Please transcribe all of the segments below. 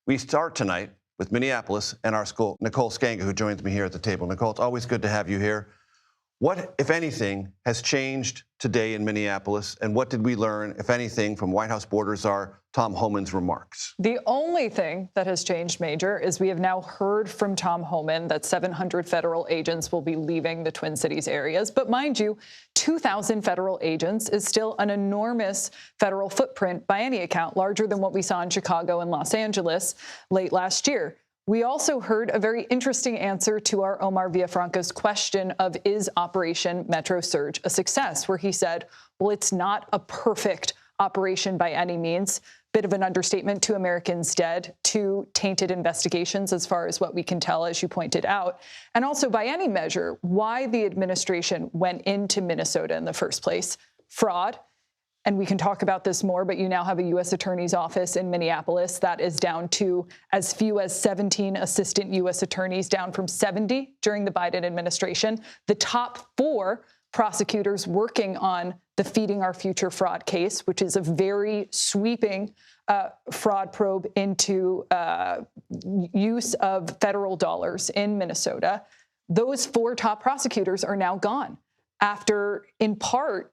We start tonight with Minneapolis and our school, Nicole Sganga, who joins me here at the table. Nicole, it's always good to have you here. What, if anything, has changed today in Minneapolis, and what did we learn, if anything, from White House border czar Tom Homan's remarks? The only thing that has changed, Major, is we have now heard from Tom Homan that 700 federal agents will be leaving the Twin Cities areas. But mind you, 2,000 federal agents is still an enormous federal footprint by any account, larger than what we saw in Chicago and Los Angeles late last year. We also heard a very interesting answer to our Omar Villafranca's question of, is Operation Metro Surge a success? Where he said, well, it's not a perfect operation by any means. Bit of an understatement, 2 Americans dead, 2 tainted investigations as far as what we can tell, as you pointed out. And also, by any measure, why the administration went into Minnesota in the first place. Fraud. And we can talk about this more, but you now have a U.S. Attorney's Office in Minneapolis that is down to as few as 17 assistant U.S. attorneys, down from 70 during the Biden administration. The top 4 prosecutors working on the Feeding Our Future fraud case, which is a very sweeping fraud probe into use of federal dollars in Minnesota. Those 4 top prosecutors are now gone after, in part,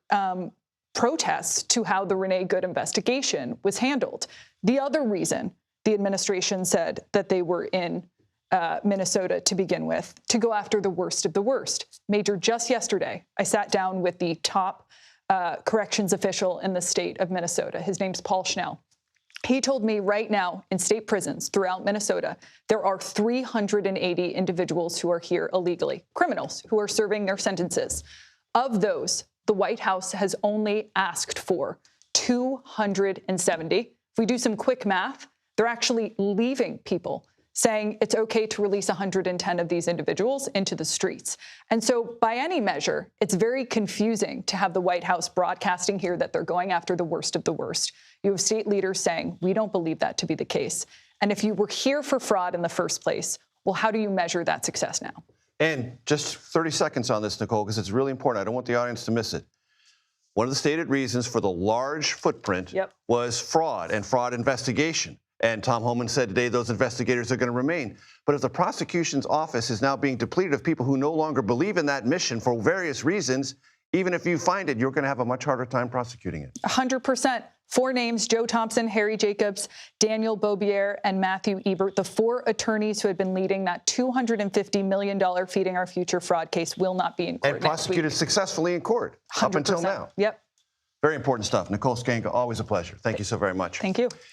protests to how the Renee Good investigation was handled. The other reason the administration said that they were in Minnesota to begin with, to go after the worst of the worst. Major, just yesterday, I sat down with the top corrections official in the state of Minnesota. His name's Paul Schnell. He told me right now in state prisons throughout Minnesota, there are 380 individuals who are here illegally, criminals who are serving their sentences. Of those, the White House has only asked for 270. If we do some quick math, they're actually leaving people, saying it's okay to release 110 of these individuals into the streets. And so by any measure, it's very confusing to have the White House broadcasting here that they're going after the worst of the worst. You have state leaders saying, we don't believe that to be the case. And if you were here for fraud in the first place, well, how do you measure that success now? And just 30 seconds on this, Nicole, because it's really important. I don't want the audience to miss it. One of the stated reasons for the large footprint was fraud and fraud investigation. And Tom Homan said today those investigators are going to remain. But if the prosecution's office is now being depleted of people who no longer believe in that mission for various reasons, even if you find it, you're going to have a much harder time prosecuting it. 100%. 4 names: Joe Thompson, Harry Jacobs, Daniel Beaubier, and Matthew Ebert. The 4 attorneys who had been leading that $250 million Feeding Our Future fraud case will not be in court. And prosecuted successfully in court 100%. up until now. Yep. Very important stuff. Nicole Sganga, always a pleasure. Thank you so very much. Thank you.